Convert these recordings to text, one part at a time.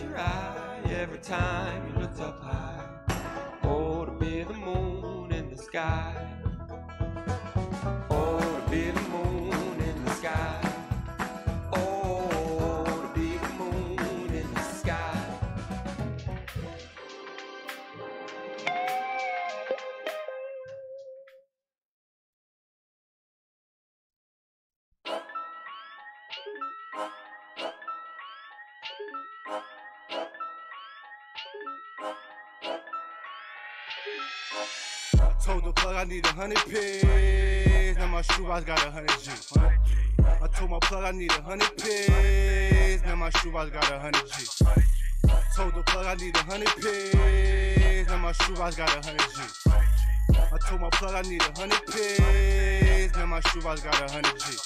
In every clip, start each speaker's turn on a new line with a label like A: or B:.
A: your eye every time you looked up high. Oh, to be the moon in the sky. Oh, to be the moon in the sky. Oh, to be the moon in the sky.
B: Told the plug I need 100 pigs. Now my shoebox got 100 G. I told my plug I need 100 pigs. Now my shoebox got 100 G. Told the plug I need 100 pigs. Now my shoebox got 100 G. I told my plug I need 100 pigs. Now my shoebox got 100 G.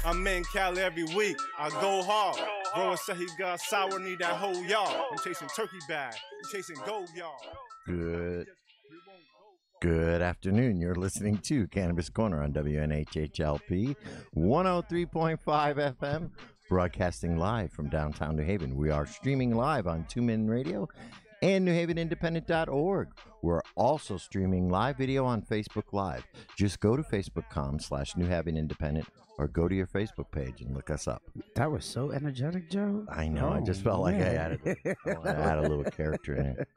B: I'm in Cali every week. I go hard. Bro said he got sour, need that whole yard. I'm chasing turkey bag. I'm chasing gold yard.
C: Good afternoon. You're listening to Cannabis Corner on WNHHLP 103.5 FM, broadcasting live from downtown New Haven. We are streaming live on 2min Radio and NewHavenIndependent.org. We're also streaming live video on Facebook Live. Just go to Facebook.com/New Haven Independent or go to your Facebook page and look us up.
D: That was so energetic, Joe.
C: I know. I just felt like I had a little character in it.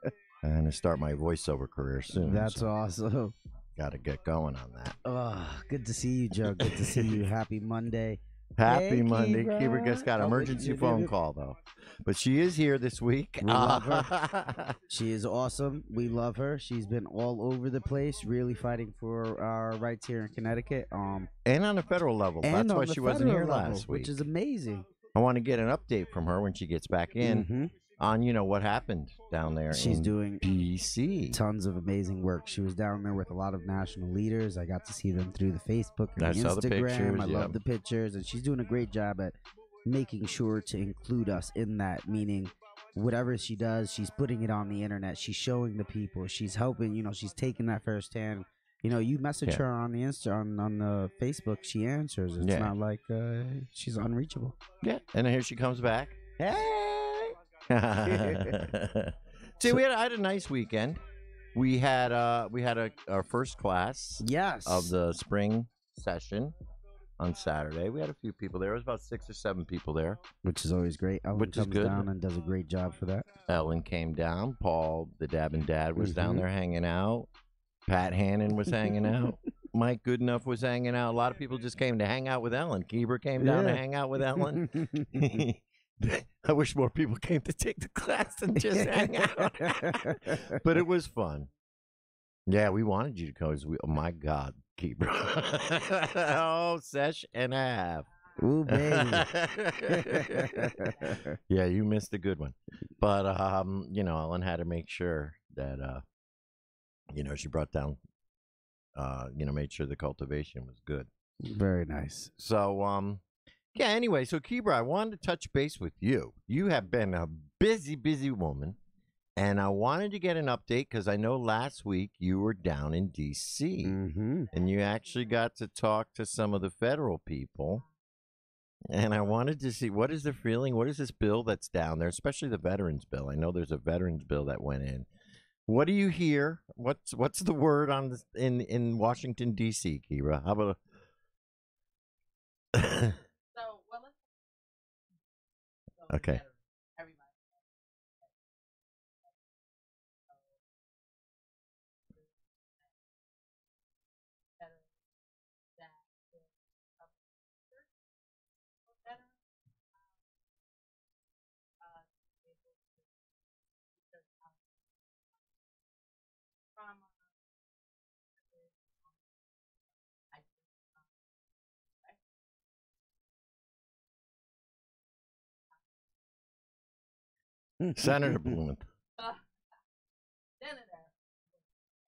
C: I'm going to start my voiceover career soon.
D: That's awesome.
C: Got to get going on that.
D: Oh, good to see you, Joe. Good to see you. Happy Monday.
C: Happy Monday.
D: Kebra.
C: Kebra just got an emergency phone call, though. But she is here this week.
D: We love her. She is awesome. We love her. She's been all over the place, really fighting for our rights here in Connecticut.
C: And on a federal level. That's why she wasn't here last week.
D: Which is amazing.
C: I want to get an update from her when she gets back in.
D: Mm-hmm.
C: On, what happened down there.
D: She's doing
C: DC.
D: Tons of amazing work. She was down there with a lot of national leaders. I got to see them through the Facebook and
C: Saw
D: Instagram.
C: the pictures,
D: I love the pictures, and she's doing a great job at making sure to include us in that, meaning whatever she does, she's putting it on the internet. She's showing the people. She's helping, she's taking that first hand. You message her on the on the Facebook, she answers. It's not like she's unreachable.
C: Yeah, and here she comes back.
D: Hey!
C: See, I had a nice weekend. We had our first class of the spring session on Saturday. We had a few people there. It was about 6 or 7 people there,
D: which is always great. Ellen
C: which
D: comes
C: is good.
D: Down and does a great job for that.
C: Ellen came down. Paul, the dab and dad, was down there hanging out. Pat Hannon was hanging out. Mike Goodenough was hanging out. A lot of people just came to hang out with Ellen. Kebra came down to hang out with Ellen. I wish more people came to take the class and just hang out. But it was fun. Yeah, we wanted you to come. Oh, my God, Kebra. Oh, sesh and a half.
D: Ooh, baby.
C: Yeah, you missed a good one. But, Ellen had to make sure that, she brought down, made sure the cultivation was good.
D: Very nice.
C: So, yeah, anyway, so Kebra, I wanted to touch base with you. You have been a busy, busy woman, and I wanted to get an update because I know last week you were down in D.C., and you actually got to talk to some of the federal people, and I wanted to see what is the feeling, what is this bill that's down there, especially the veterans bill. I know there's a veterans bill that went in. What do you hear? What's the word on this, in Washington, D.C., Kebra? How about Okay. Senator Blumenthal.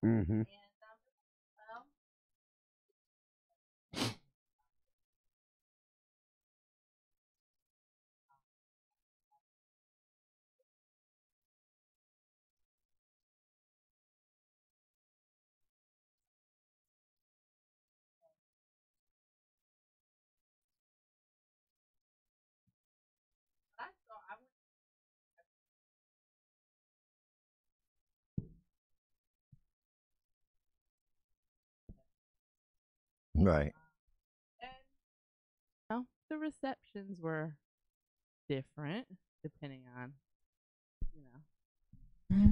D: Mm-hmm.
C: Right.
E: And the receptions were different depending on, you know.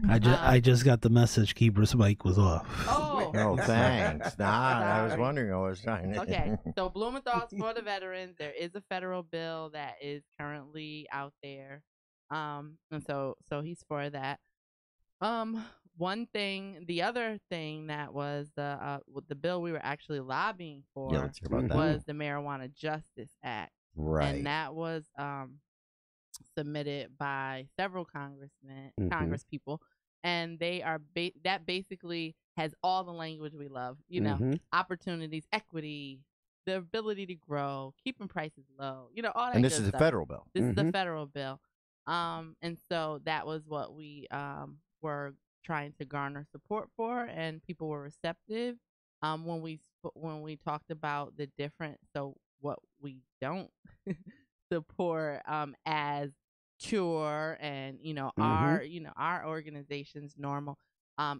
F: I just got the message. Kebra's mic was off.
E: Oh,
C: Oh, thanks. I was
E: Sorry.
C: wondering. I was trying to.
E: okay. So Blumenthal's for the veterans. There is a federal bill that is currently out there, and so he's for that. The other thing that was the bill we were actually lobbying for
C: Yeah, let's hear about that.
E: was the Marijuana Justice Act,
C: Right.
E: and that was submitted by several congress people, and they are that basically has all the language we love, opportunities, equity, the ability to grow, keeping prices low, all that.
C: And this
E: good
C: is a
E: stuff.
C: federal bill.
E: This is the federal bill, and so that was what we were trying to garner support for, and people were receptive when we talked about the different. So what we don't support as Cure and our organization's normal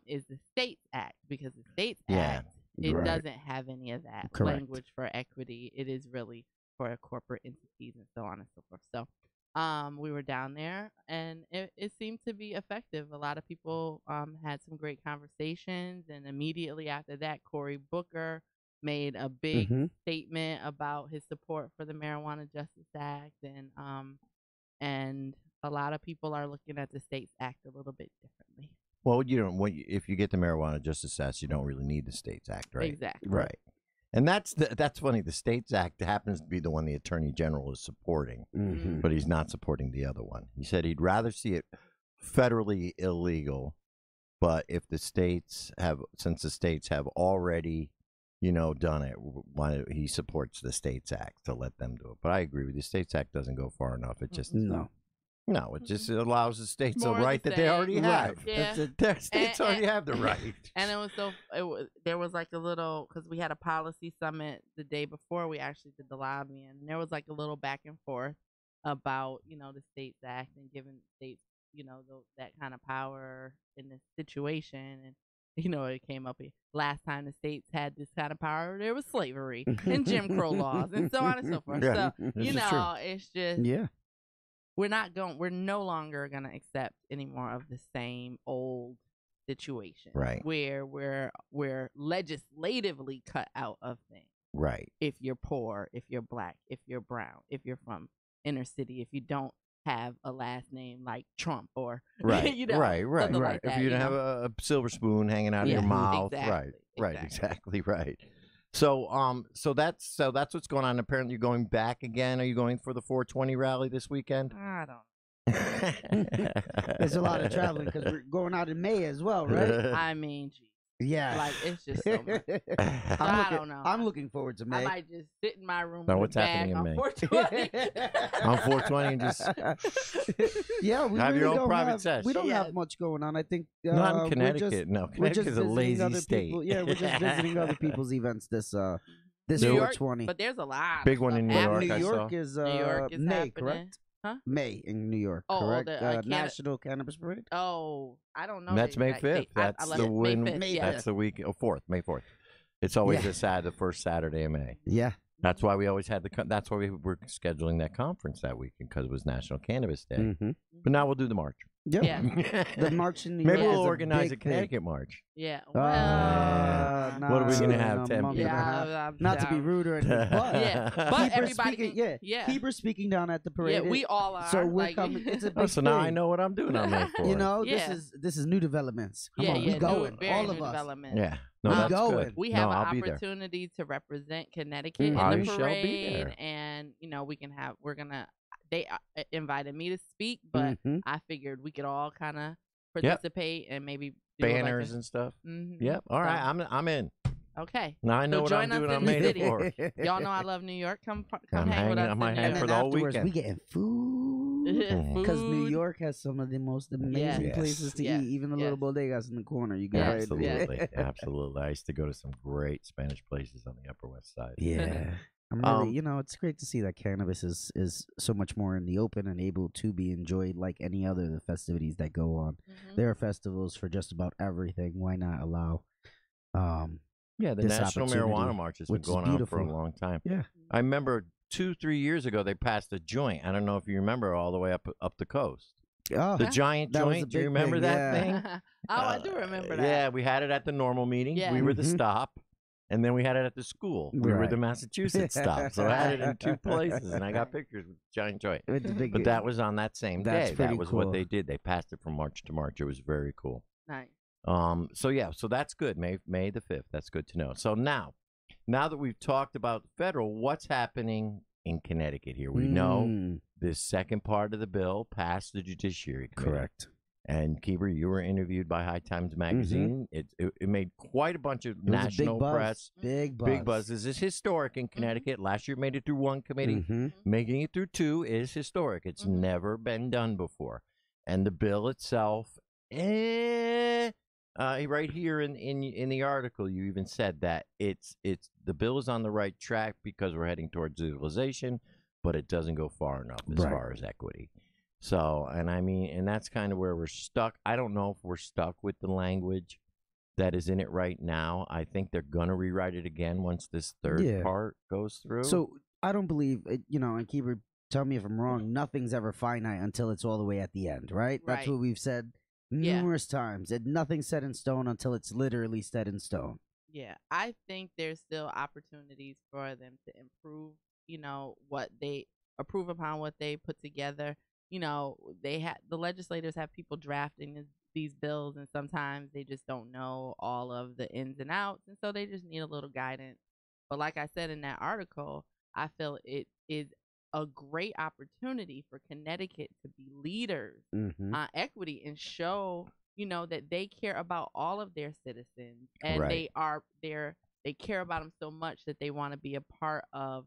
E: is the States Act, because the States Act doesn't have any of that language for equity. It is really for corporate entities and so on and so forth. So we were down there, and it seemed to be effective. A lot of people had some great conversations, and immediately after that, Cory Booker made a big statement about his support for the Marijuana Justice Act, and a lot of people are looking at the States Act a little bit differently.
C: Well, if you get the Marijuana Justice Act, you don't really need the States Act, right?
E: Exactly.
C: Right. And that's funny. The States Act happens to be the one the Attorney General is supporting, but he's not supporting the other one. He said he'd rather see it federally illegal, but if the states have already, done it, he supports the States Act to let them do it. But I agree with you. The States Act doesn't go far enough. It just No, it just allows the states a right that they already have.
E: Yeah.
C: Their states already have the right.
E: And there was like a little, because we had a policy summit the day before we actually did the lobbying, and there was like a little back and forth about, the States Act and giving states, that kind of power in this situation. And, it came up last time the states had this kind of power, there was slavery and Jim Crow laws and so on and so forth.
C: Yeah,
E: so, it's just, we're no longer going to accept any more of the same old situation,
C: right?
E: Where we're legislatively cut out of things,
C: right?
E: If you're poor, if you're black, if you're brown, if you're from inner city, if you don't have a last name like Trump or
C: right,
E: right.
C: Like
E: that,
C: if you don't have a silver spoon hanging out of your mouth,
E: exactly.
C: right. So that's what's going on. Apparently, you're going back again. Are you going for the 420 rally this weekend?
E: I don't.
D: There's a lot of traveling because we're going out in May as well, right?
E: I mean, geez.
D: Yeah,
E: like it's just so much. I don't know.
D: I'm looking forward to May.
E: I might just sit in my room.
C: Now, what's happening in May?
E: 420.
C: On 420, and just
D: we
C: have
D: really
C: your own
D: don't
C: private session.
D: We don't have much going on. I think
C: not in Connecticut. Connecticut is a lazy state.
D: We're just visiting other people's events this
E: New York,
D: 420.
E: But there's a lot.
C: Big one in New York.
D: New York is May,
E: happening.
D: correct?
E: Huh?
D: May in New York, correct? National Cannabis Parade.
E: Oh, I don't know.
C: That's May 5th. That's the win. That's the week. Oh, 4th, May 4th. It's always the first Saturday of May.
D: Yeah.
C: That's why we always had that's why we were scheduling that conference that weekend, because it was National Cannabis Day. But now we'll do the march.
E: Yeah.
D: The march in New York.
C: Maybe we'll organize a Connecticut march.
E: Yeah.
C: What are we going to have, Tim?
D: Not to be rude or anything, but
E: but everybody.
D: Kebra's speaking down at the parade.
E: Yeah, we all are.
D: So we're coming. It's a big
C: so now I know what I'm doing on May 4th.
D: This is new developments. Come on, we going. All of us.
C: Yeah. No, that's good.
E: We have an opportunity to represent Connecticut in the parade, and they invited me to speak, but I figured we could all kind of participate and maybe do
C: banners and stuff. Yep. All right, I'm in.
E: Okay.
C: Now I know what I'm doing on May 4th.
E: Y'all know I love New York. Come hang with us.
C: I might hang for the whole weekend.
D: We getting food because New York has some of the most amazing places to eat. Even the little bodegas in the corner. You guys,
C: absolutely. I used to go to some great Spanish places on the Upper West Side.
D: Yeah. I'm really, it's great to see that cannabis is so much more in the open and able to be enjoyed like any other of the festivities that go on. There are festivals for just about everything. Why not allow
C: Yeah, the
D: this
C: National
D: opportunity,
C: Marijuana March has been
D: which is
C: going on for a
D: beautiful.
C: long time.
D: Yeah.
C: I remember 2-3 years ago they passed a joint. I don't know if you remember all the way up the coast.
D: Oh,
C: The giant
D: that was a
C: joint. Do you
D: big
C: remember
D: thing,
C: that
D: yeah.
C: thing?
E: I do remember that.
C: Yeah, we had it at the normal meeting.
E: Yeah.
C: We were the
D: Mhm.
C: stop. And then we had it at the school. We were
D: Right.
C: the Massachusetts stop. So I had it in 2 places, and I got pictures with the giant joint.
D: With the big-
C: But that was on that same
D: That's
C: day.
D: pretty
C: That was
D: cool.
C: what they did. They passed it from March to March. It was very cool.
E: Nice.
C: So yeah, so that's good. May the 5th. That's good to know. So now that we've talked about federal, what's happening in Connecticut here? We know
D: Mm,
C: this second part of the bill passed the Judiciary Committee.
D: correct.
C: And Kebra, you were interviewed by High Times Magazine. It made quite a bunch of
D: It was a
C: national
D: big buzz.
C: press.
D: Big buzz.
C: Big buzz. This is historic in Connecticut. Last year it made it through 1 committee.
D: Mhm.
C: Making it through 2 is historic. It's never been done before. And the bill itself, right here in the article, you even said that it's the bill is on the right track because we're heading towards legalization, but it doesn't go far enough as
D: Right.
C: far as equity. So, and that's kind of where we're stuck. I don't know if we're stuck with the language that is in it right now. I think they're gonna rewrite it again once this third
D: Yeah.
C: part goes through.
D: So I don't believe, and Kebra, tell me if I'm wrong, nothing's ever finite until it's all the way at the end, right? That's
E: Right.
D: what we've said
E: Yeah.
D: numerous times. Nothing's set in stone until it's literally set in stone.
E: Yeah, I think there's still opportunities for them to improve, what they approve upon what they put together. The legislators have people drafting these bills, and sometimes they just don't know all of the ins and outs, and so they just need a little guidance. But like I said in that article, I feel it is a great opportunity for Connecticut to be leaders
D: Mm-hmm.
E: on equity and show that they care about all of their citizens, and
C: Right.
E: they care about them so much that they want to be a part of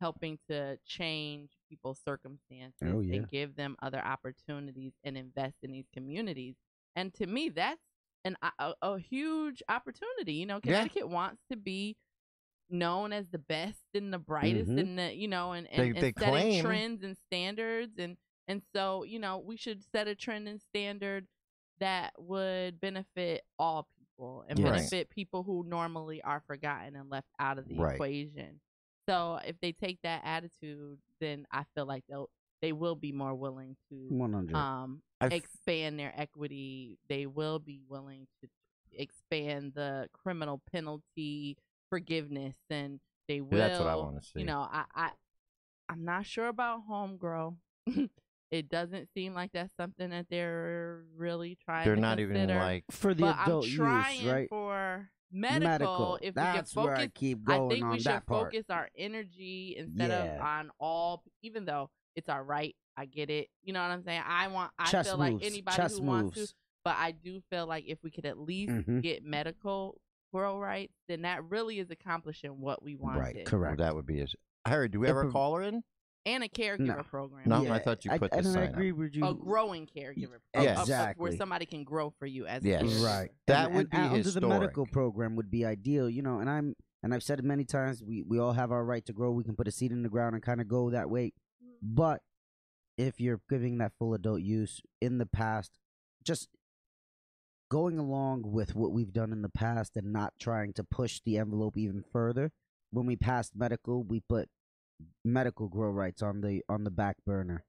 E: helping to change people's circumstances
D: Oh, yeah.
E: and give them other opportunities and invest in these communities. And to me, that's a huge opportunity. Connecticut wants to be known as the best and the brightest,
D: Mhm.
E: and and
C: They
E: setting
C: claim.
E: trends and standards, and so we should set a trend and standard that would benefit all people and
C: Yes.
E: benefit people who normally are forgotten and left out of the
C: Right.
E: equation. So if they take that attitude, then I feel like they will be more willing to
D: 100.
E: expand their equity. They will be willing to expand the criminal penalty forgiveness, and they will.
C: That's what I wanna see.
E: I'm not sure about home grow. It doesn't seem like that's something that they're really trying
C: They're
E: to
C: not even
E: consider.
C: like
D: For the
E: But I'm
D: adult
E: trying
D: use, right?
E: for medical. If we can
D: That's where I
E: focus,
D: keep
E: I
D: going
E: think
D: on
E: we should
D: that part.
E: focus our energy instead of
D: Yeah.
E: on all. Even though it's our right, I get it. You know what I'm saying? I
D: Chess
E: feel like
D: moves.
E: anybody
D: Chess
E: who wants
D: moves.
E: to, but I do feel like if we could at least
D: Mhm.
E: get medical grow rights, then that really is accomplishing what we wanted.
D: Right,
C: well,
D: correct.
C: that would be I heard. Do we
D: If
C: ever
D: a-
C: call her in?
E: And a caregiver program.
C: No,
D: Yeah,
C: I thought you put the
D: and I
C: sign
D: agree
C: up.
D: with you.
E: A growing caregiver.
C: Yes.
E: Where
D: Exactly.
E: somebody can grow for you as
C: Yes.
E: a caregiver.
D: Right.
C: That
D: And-
C: would
D: and
C: be
D: under
C: historic.
D: the medical program would be ideal, and I've said it many times, we all have our right to grow. We can put a seed in the ground and kind of go that way. But if you're giving that full adult use in the past, just going along with what we've done in the past and not trying to push the envelope even further. When we passed medical, we put medical grow rights on the back burner.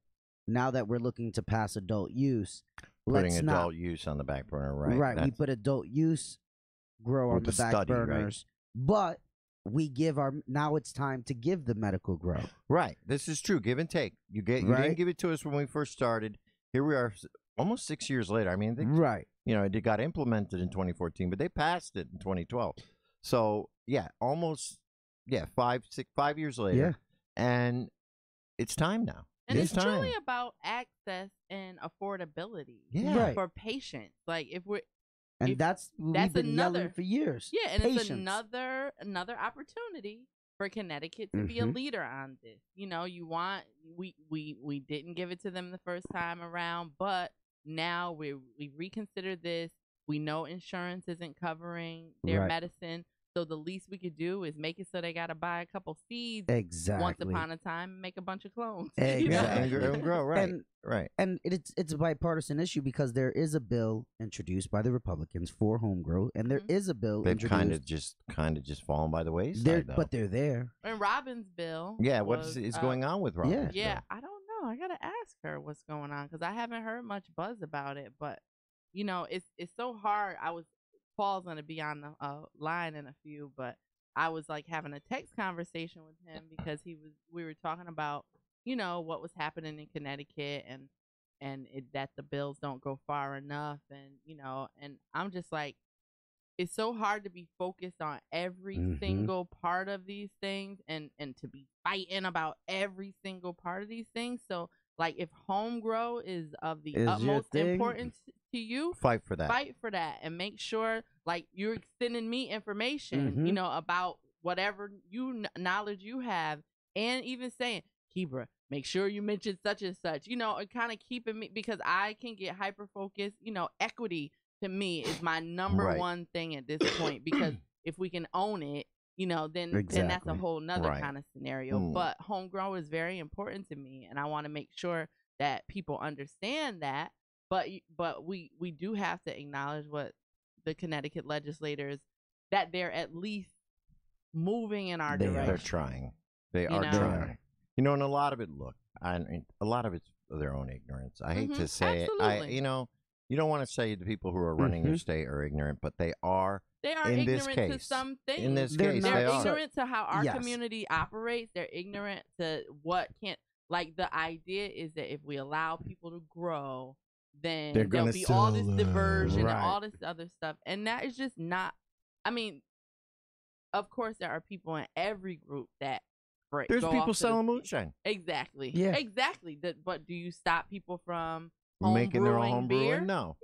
D: Now that we're looking to pass adult use,
C: Putting
D: let's
C: adult use on the back burner, right?
D: Right. We
C: That's-
D: put adult use grow on
C: With
D: the
C: the
D: back
C: study, right?
D: burners, but we give now it's time to give the medical grow.
C: Right. This is true. Give and take. You didn't
D: Right.
C: give it to us when we first started. Here we are, almost 6 years later. I mean,
D: Right.
C: it got implemented in 2014, but they passed it in 2012. So yeah, almost 5 years later.
D: Yeah.
C: And it's time now.
E: And it's
C: time.
E: truly about access and affordability
C: Yeah.
D: Right.
E: for patients. Like if we're
D: And
E: If-
D: that's what
E: that's
D: we've been yelling
E: another-
D: for years.
E: yeah, and it's
D: Patience.
E: another opportunity for Connecticut to be a
D: Mhm.
E: leader on this. We didn't give it to them the first time around, but now we reconsidered this. We know insurance isn't covering their
D: Right.
E: medicine. so the least we could do is make it so they got to buy a couple seeds
D: Exactly.
E: once upon a time and make a bunch of clones.
D: Exactly.
E: You know?
C: Yeah, and grow, right.
D: And-
C: right.
D: And it's a bipartisan issue because there is a bill introduced by the Republicans for home grow, and there is a bill
C: They've
D: introduced.
C: kind of just fallen by the wayside,
D: They're,
C: though.
D: but they're there.
E: And Robin's bill.
C: Yeah, what
E: was,
C: is going on with Robin's
E: Yeah,
C: bill?
E: I don't know. I gotta ask her what's going on because I haven't heard much buzz about it. But you know, it's so hard. Paul's gonna be on the line in a few, but I was like having a text conversation with him because we were talking about, you know, what was happening in Connecticut and that the bills don't go far enough, and you know, and I'm just like, it's so hard to be focused on every single part of these things and to be fighting about every single part of these things. So like if home grow is of the utmost importance to you,
C: Fight for that.
E: Fight for that and make sure like you're sending me information, you know, about whatever knowledge you have, and even saying, Kebra, make sure you mention such and such, you know, and kind of keeping me, because I can get hyper focused. You know, equity to me is my number one thing at this point, because if we can own it, you know, then that's a whole nother kind of scenario. But homegrown is very important to me, and I want to make sure that people understand that. But we do have to acknowledge what the Connecticut legislators, that they're at least moving in our direction.
C: They're trying. They are trying. You know, and a lot of it, a lot of it's their own ignorance. I hate to say it. You know, you don't want to say the people who are running your state are ignorant, but they are.
E: They are
C: in
E: ignorant
C: this case.
E: to some things.
C: In this
E: they're
C: case,
E: they're
C: they are.
E: ignorant to how our community operates. They're ignorant to what can't. Like, the idea is that if we allow people to grow, then there'll be all this diversion and all this other stuff. And that is just not, I mean, of course there are people in every group that
C: there's people selling moonshine.
E: Exactly.
D: Yeah.
E: Exactly. But do you stop people from
C: making their own home
E: beer?
C: brewing? No.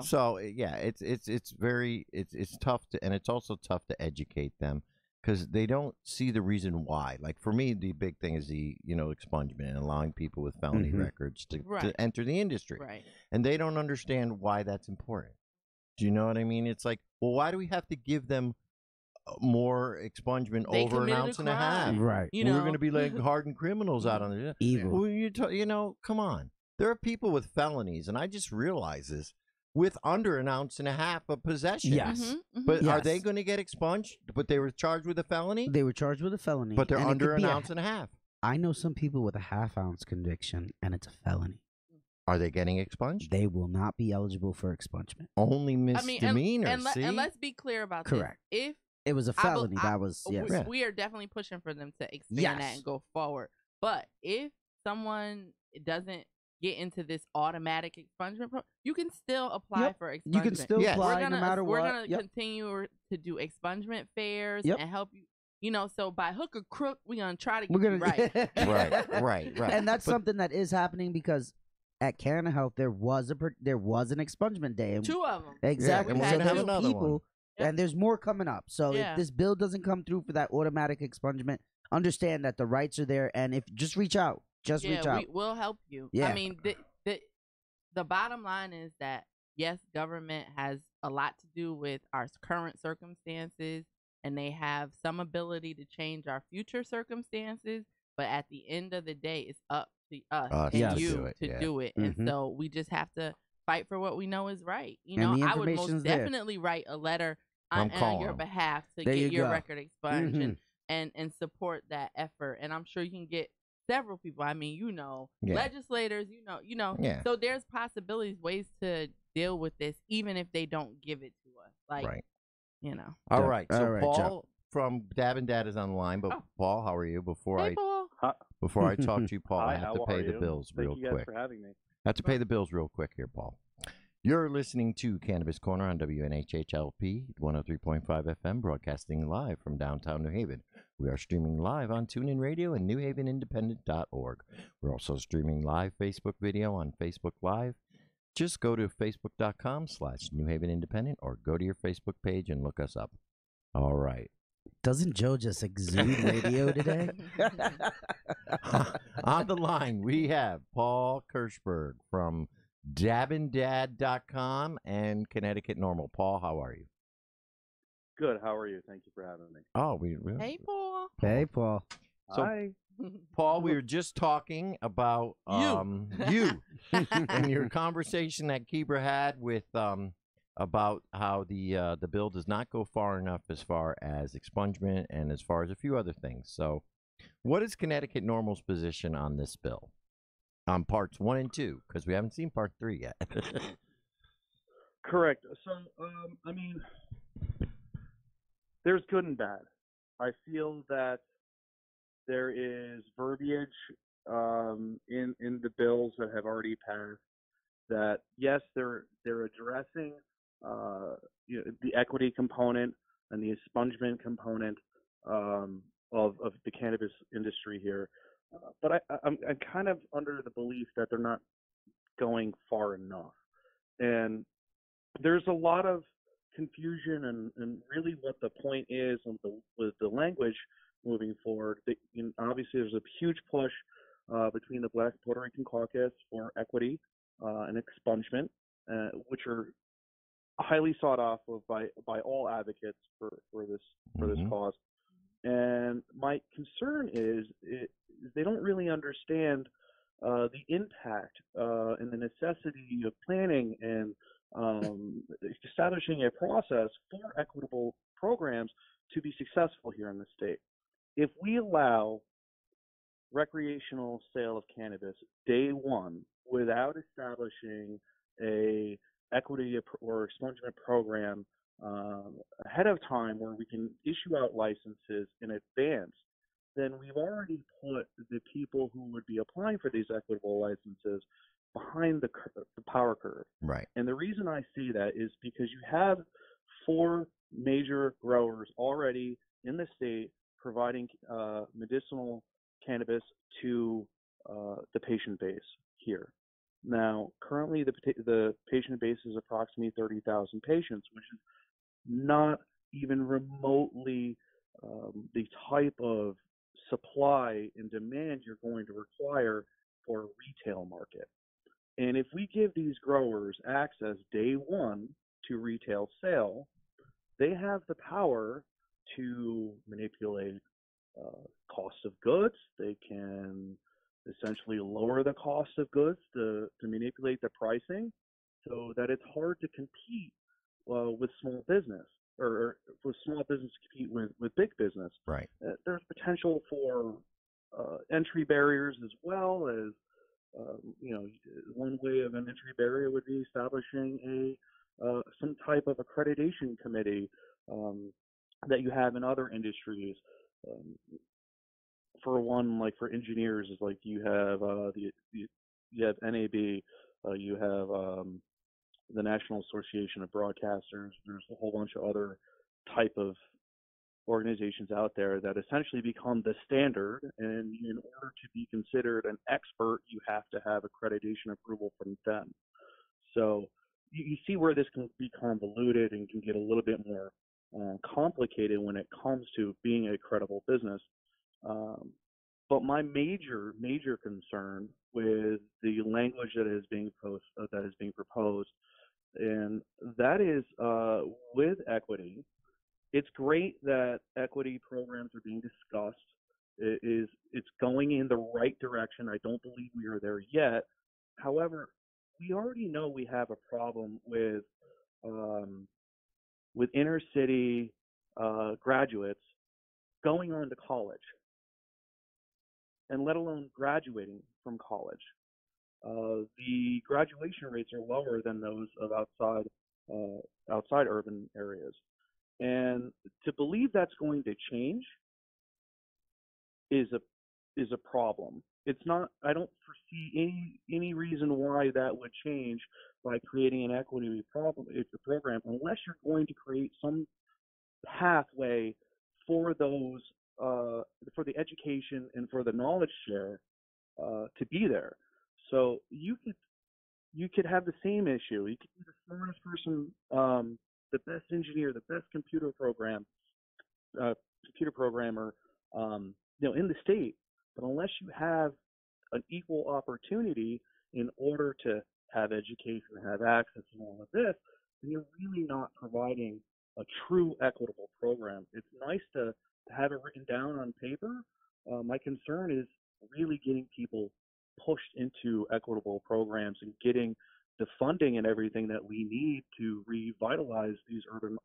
C: So yeah, it's tough to, and it's also tough to educate them because they don't see the reason why. Like for me, the big thing is the expungement and allowing people with felony records to enter the industry.
E: Right.
C: And they don't understand why that's important. Do you know what I mean? It's like, well, why do we have to give them more expungement over an ounce and a half?
D: Right.
C: We're going to be like hardened criminals out on the
D: evil.
C: Well, come on. There are people with felonies, and I just realized this, with under an ounce and a half of possession.
D: Yes.
C: But are they going to get expunged? But they were charged with a felony?
D: They were charged with a felony.
C: But they're under an ounce and a half.
D: I know some people with a half-ounce conviction, and it's a felony.
C: Are they getting expunged?
D: They will not be eligible for expungement.
C: Only misdemeanors,
E: and let's be clear about
D: Correct.
E: this. If
D: it was a felony, that was, yes.
E: We are definitely pushing for them to expand that and go forward. But if someone doesn't get into this automatic expungement program, you can still apply for expungement.
D: You can still apply no matter what.
E: We're going to continue to do expungement fairs and help you. You know, so by hook or crook, we're going to try to get you right.
C: right.
D: And that's something that is happening because at Canada Health, there was an expungement day. And
E: 2 of them.
D: Exactly.
C: Yeah, and we're gonna have another one.
D: And there's more coming up. So if this bill doesn't come through for that automatic expungement, understand that the rights are there. And if just reach out. Reach out.
E: We'll help you.
D: Yeah.
E: I mean, the bottom line is that, yes, government has a lot to do with our current circumstances, and they have some ability to change our future circumstances. But at the end of the day, it's up to us and you to do it. And so we just have to fight for what we know is right. You know, I would most definitely write a letter on your behalf to get your record expunged and support that effort. And I'm sure you can get several people. I mean, legislators,
C: Yeah.
E: So there's possibilities, ways to deal with this, even if they don't give it to us. Like,
C: All right. So
D: All right,
C: Paul
D: Joe.
C: from Dab and Dad is on the line. But Paul, how are you? Before I talk to you, Paul, I have to pay the bills real quick.
G: Thank you guys for having me.
C: I have to pay the bills real quick here, Paul. You're listening to Cannabis Corner on WNHHLP 103.5 FM, broadcasting live from downtown New Haven. We are streaming live on TuneIn Radio and NewHavenIndependent.org. We're also streaming live Facebook video on Facebook Live. Just go to facebook.com/NewHavenIndependent or go to your Facebook page and look us up. All right.
D: Doesn't Joe just exude radio today?
C: On the line, we have Paul Kirschberg from DabandDad.com and Connecticut Normal. Paul, how are you?
G: Good. How are you? Thank you for having me.
C: Oh, we really.
E: Hey, Paul.
D: Hey, Paul.
C: So,
G: Hi.
C: Paul, we were just talking about you and your conversation that Kebra had with about how the bill does not go far enough as far as expungement and as far as a few other things. So, what is Connecticut Normal's position on this bill? On parts 1 and 2, because we haven't seen part 3 yet.
G: Correct. So, I mean, there's good and bad. I feel that there is verbiage in the bills that have already passed that, yes, they're addressing the equity component and the expungement component of the cannabis industry here. But I'm kind of under the belief that they're not going far enough. And there's a lot of confusion and really what the point is with the language moving forward. Obviously, there's a huge push between the Black Puerto Rican Caucus for equity and expungement, which are highly sought after by all advocates for this cause. And my concern is they don't really understand the impact and the necessity of planning and establishing a process for equitable programs to be successful here in the state. If we allow recreational sale of cannabis day one without establishing a equity or expungement program ahead of time where we can issue out licenses in advance, then we've already put the people who would be applying for these equitable licenses behind the power curve.
C: Right.
G: And the reason I see that is because you have 4 major growers already in the state providing medicinal cannabis to the patient base here. Now, currently the patient base is approximately 30,000 patients, which is not even remotely the type of supply and demand you're going to require for a retail market. And if we give these growers access day one to retail sale, they have the power to manipulate cost of goods. They can essentially lower the cost of goods to manipulate the pricing so that it's hard to compete with small business or for small business to compete with big business.
C: Right.
G: There's potential for entry barriers as well as one way of an entry barrier would be establishing some type of accreditation committee that you have in other industries. For one, like for engineers, is like you have you have NAB, you have the National Association of Broadcasters. There's a whole bunch of other type of organizations out there that essentially become the standard, and in order to be considered an expert, you have to have accreditation approval from them. So you see where this can be convoluted and can get a little bit more complicated when it comes to being a credible business. But my major concern with the language that is being proposed, and that is with equity. It's great that equity programs are being discussed. It's going in the right direction. I don't believe we are there yet. However, we already know we have a problem with inner city graduates going on to college, and let alone graduating from college. The graduation rates are lower than those of outside urban areas. And to believe that's going to change is a problem. It's not. I don't foresee any reason why that would change by creating an equity program, unless you're going to create some pathway for those for the education and for the knowledge share to be there. So you could have the same issue. You could be the smartest person, the best engineer, the best computer programmer, in the state. But unless you have an equal opportunity in order to have education, have access, and all of this, then you're really not providing a true equitable program. It's nice to have it written down on paper. My concern is really getting people pushed into equitable programs and getting the funding and everything that we need to revitalize these urban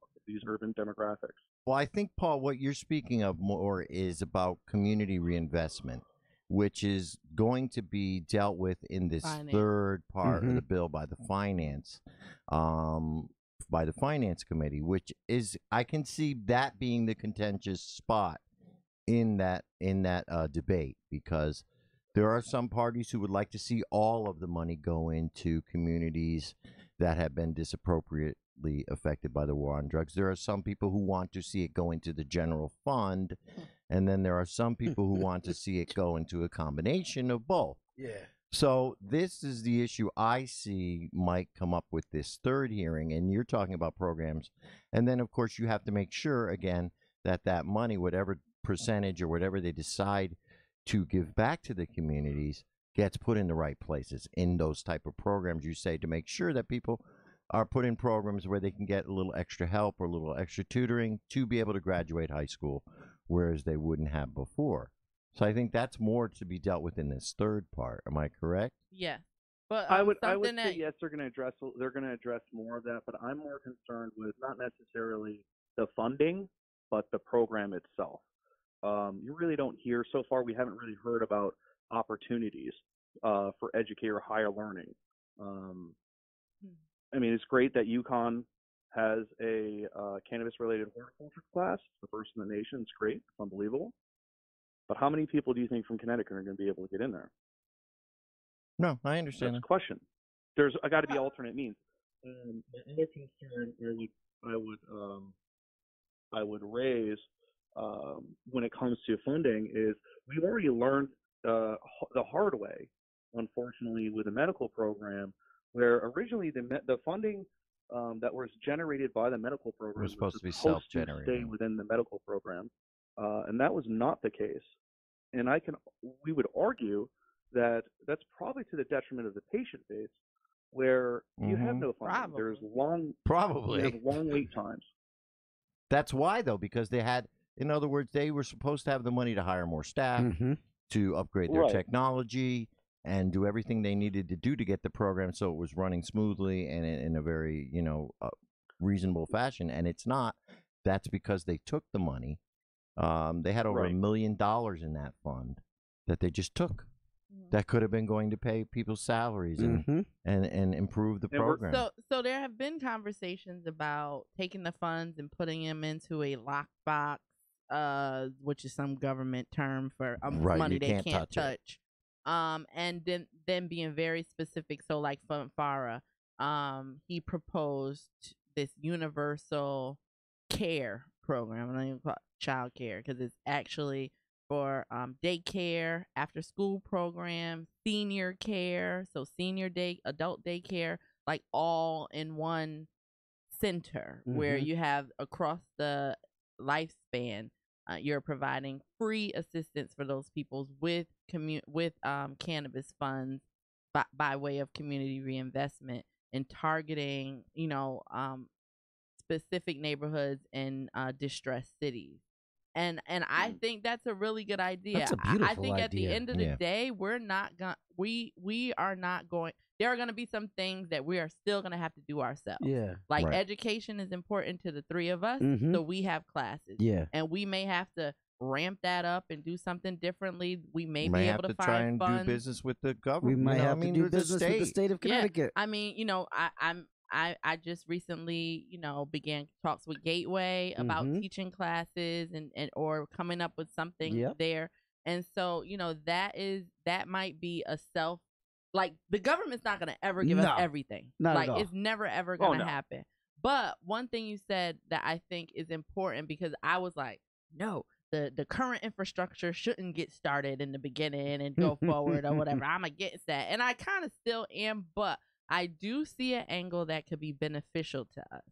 G: demographics.
C: Well, I think, Paul, what you're speaking of more is about community reinvestment, which is going to be dealt with in this third part of the bill by the finance committee, which is, I can see that being the contentious spot in that debate, because there are some parties who would like to see all of the money go into communities that have been disappropriately affected by the war on drugs. There are some people who want to see it go into the general fund, and then there are some people who want to see it go into a combination of both.
D: Yeah.
C: So this is the issue I see might come up with this third hearing, and you're talking about programs. And then, of course, you have to make sure, again, that money, whatever percentage or whatever they decide to give back to the communities, gets put in the right places in those type of programs, you say, to make sure that people are put in programs where they can get a little extra help or a little extra tutoring to be able to graduate high school, whereas they wouldn't have before. So I think that's more to be dealt with in this third part. Am I correct?
E: Yeah. But
G: I would say yes, they're going to address more of that, but I'm more concerned with not necessarily the funding, but the program itself. You really don't hear, so far we haven't really heard about opportunities for educator higher learning. I mean, it's great that UConn has a cannabis-related horticulture class, the first in the nation. It's great. It's unbelievable. But how many people do you think from Connecticut are going to be able to get in there?
C: No, I understand.
G: That's the question. There's got to be alternate means. The other concern I would raise when it comes to funding is we've already learned the hard way, unfortunately, with the medical program, where originally the funding that was generated by the medical program
C: was supposed to be
G: stay
C: self-generating
G: within the medical program, and that was not the case. And we would argue that that's probably to the detriment of the patient base, where you have no funding.
E: Probably.
G: There's long wait times.
C: That's why, though, because they had, in other words, they were supposed to have the money to hire more staff, to upgrade their technology, and do everything they needed to do to get the program so it was running smoothly and in a very, reasonable fashion. And it's not. That's because they took the money. They had over $1 million in that fund that they just took. That could have been going to pay people's salaries and improve the program.
E: So there have been conversations about taking the funds and putting them into a lockbox, which is some government term for money they can't touch. And then being very specific. So like from Farah, he proposed this universal care program. I don't even call it child care because it's actually for daycare, after school programs, senior care, so adult daycare, like all in one center where you have across the lifespan, you're providing free assistance for those people with cannabis funds by way of community reinvestment and targeting, specific neighborhoods in distressed cities. And I think that's a really good idea.
D: That's a beautiful
E: I think
D: idea.
E: at the end of the day, we're not going. We are not going. There are going to be some things that we are still going to have to do ourselves.
D: Yeah.
E: Like education is important to the three of us, so we have classes.
D: Yeah.
E: And we may have to ramp that up and do something differently. We may be
C: have
E: able to
C: try
E: find
C: and
E: funds.
C: do business with the government.
D: We might have to do business with the state of Connecticut.
E: Yeah. I mean, I just recently, began talks with Gateway about teaching classes and or coming up with something there. And so, that might be a the government's not going to ever give us everything.
D: Not at all.
E: It's never ever going to happen. But one thing you said that I think is important, because I was like, no, the current infrastructure shouldn't get started in the beginning and go forward or whatever. I'm against that. And I kind of still am, but I do see an angle that could be beneficial to us.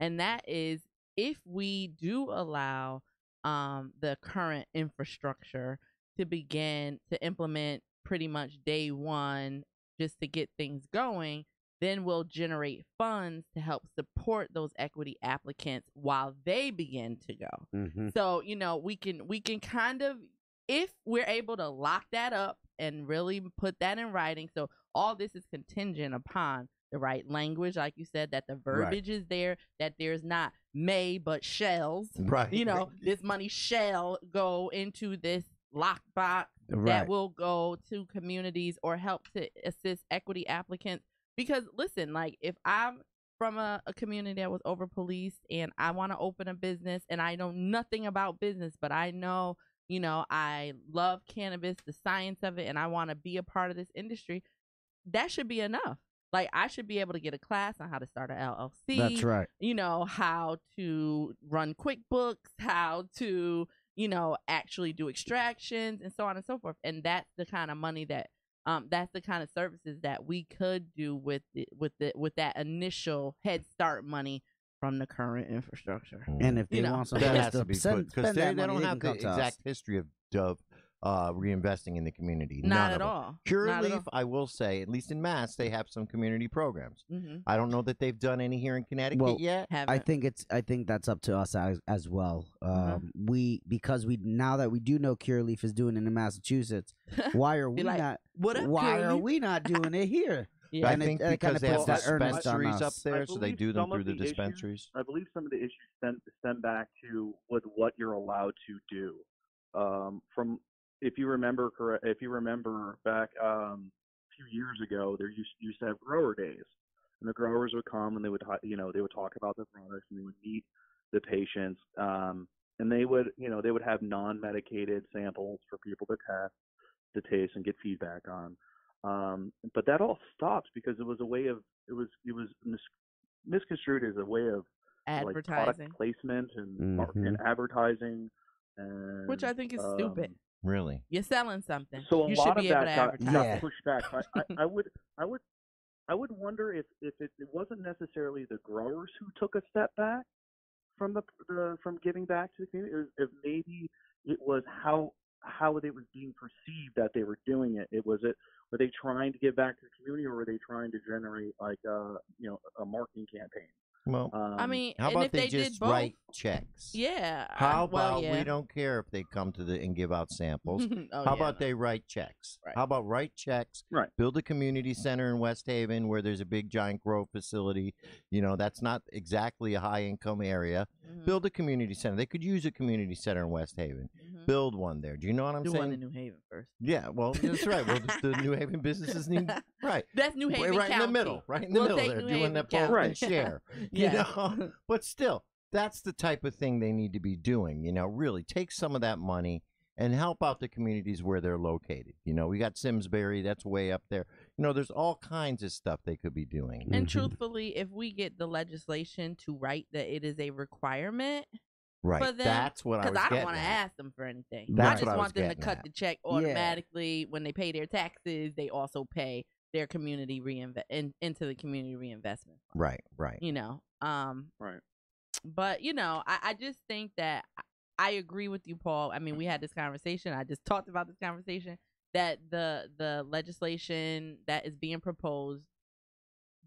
E: And that is if we do allow the current infrastructure to begin to implement pretty much day one just to get things going, then we'll generate funds to help support those equity applicants while they begin to go.
D: Mm-hmm.
E: So, we can kind of, if we're able to lock that up and really put that in writing. So all this is contingent upon the right language, like you said, that the verbiage is there, that there's not may but shells.
C: Right.
E: This money shall go into this lockbox that will go to communities or help to assist equity applicants. Because listen, like if I'm from a community that was over policed and I want to open a business and I know nothing about business, but I know, I love cannabis, the science of it, and I want to be a part of this industry, that should be enough. Like I should be able to get a class on how to start an LLC.
D: That's right.
E: How to run QuickBooks, how to, actually do extractions and so on and so forth. And that's the kind of money that that's the kind of services that we could do with that initial head start money from the current infrastructure.
D: And if they want something
C: that has to be
D: spend
C: because they
D: that money,
C: don't
D: they
C: have
D: can
C: the
D: come to us.
C: exact history of reinvesting in the community.
E: Not
C: None
E: at
C: of them.
E: all.
C: Pure
E: Not at
C: Leaf,
E: all.
C: I will say, at least in Mass, they have some community programs.
E: Mm-hmm.
C: I don't know that they've done any here in Connecticut yet.
D: I think that's up to us as well. Because now that we do know Pure Leaf is doing it in Massachusetts, why are we not? Why are we not doing it here?
C: Yeah. I think because they have
D: dispensaries
C: dispensaries up there, so they do them through the dispensaries.
G: I believe some of the issues stem back to with what you're allowed to do. From if you remember back a few years ago, there used to have grower days, and the growers would come and they would talk about the products and they would meet the patients, and they would have non-medicated samples for people to taste and get feedback on. But that all stopped because it was a way of it was misconstrued as a way of
E: advertising,
G: like product placement and advertising, and,
E: which I think is stupid.
C: Really,
E: you're selling something.
G: So a
E: you
G: lot
E: should
G: of
E: be able
G: that
E: to
G: got
E: advertise.
G: pushed back. I would wonder if it wasn't necessarily the growers who took a step back from from giving back to the community. If maybe it was how it was being perceived that they were doing it. Were they trying to give back to the community, or were they trying to generate like a marketing campaign?
C: Well,
E: I mean,
C: how
E: and
C: about
E: if
C: they
E: did
C: just
E: both,
C: write checks?
E: Yeah.
C: How about we don't care if they come to and give out samples? How about they write checks?
E: Right.
C: How about write checks?
G: Right.
C: Build a community center in West Haven where there's a big giant grow facility. That's not exactly a high income area.
E: Mm-hmm.
C: Build a community center. They could use a community center in West Haven.
E: Mm-hmm.
C: Build one there. Do you know what I'm
E: Do
C: saying?
E: one in New Haven first.
C: Yeah, well, that's right. Well, the New Haven businesses need right.
E: That's New Haven
C: right
E: County.
C: in the middle, right in the
E: We'll
C: middle.
E: take
C: They're
E: New
C: doing
E: Haven
C: that
E: County.
C: both and share.
E: Yeah.
C: But still, that's the type of thing they need to be doing. Really take some of that money and help out the communities where they're located. We got Simsbury, that's way up there. There's all kinds of stuff they could be doing.
E: And truthfully, if we get the legislation to write that it is a requirement.
C: Right,
E: for them,
C: that's what I was
E: Because I
C: getting
E: don't want to
C: at.
E: ask them for anything.
C: That's
E: I just
C: what I was
E: want them to
C: getting
E: cut
C: at.
E: the check automatically when they pay their taxes. They also pay their community into the community reinvestment fund.
C: Right.
G: Right.
E: But I just think that I agree with you, Paul. I mean, we had this conversation. I just talked about this conversation that the legislation that is being proposed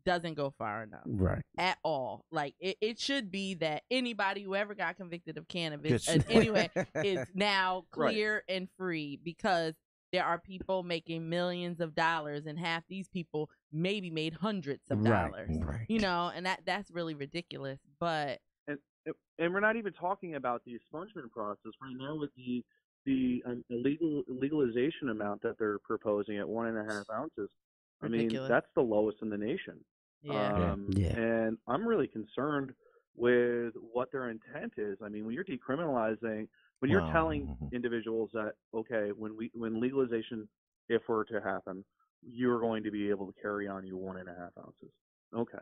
E: doesn't go far enough,
D: right?
E: At all. Like it should be that anybody who ever got convicted of cannabis in any way is now clear and free, because there are people making millions of dollars, and half these people maybe made hundreds of dollars.
C: Right.
E: And that's really ridiculous. But
G: and we're not even talking about the expungement process right now with the legalization amount that they're proposing at 1.5 ounces.
E: Ridiculous.
G: I mean, that's the lowest in the nation.
E: Yeah.
G: And I'm really concerned with what their intent is. I mean, when you're decriminalizing, when you're telling individuals that, okay, when legalization, if were to happen, you're going to be able to carry on your 1.5 ounces. Okay.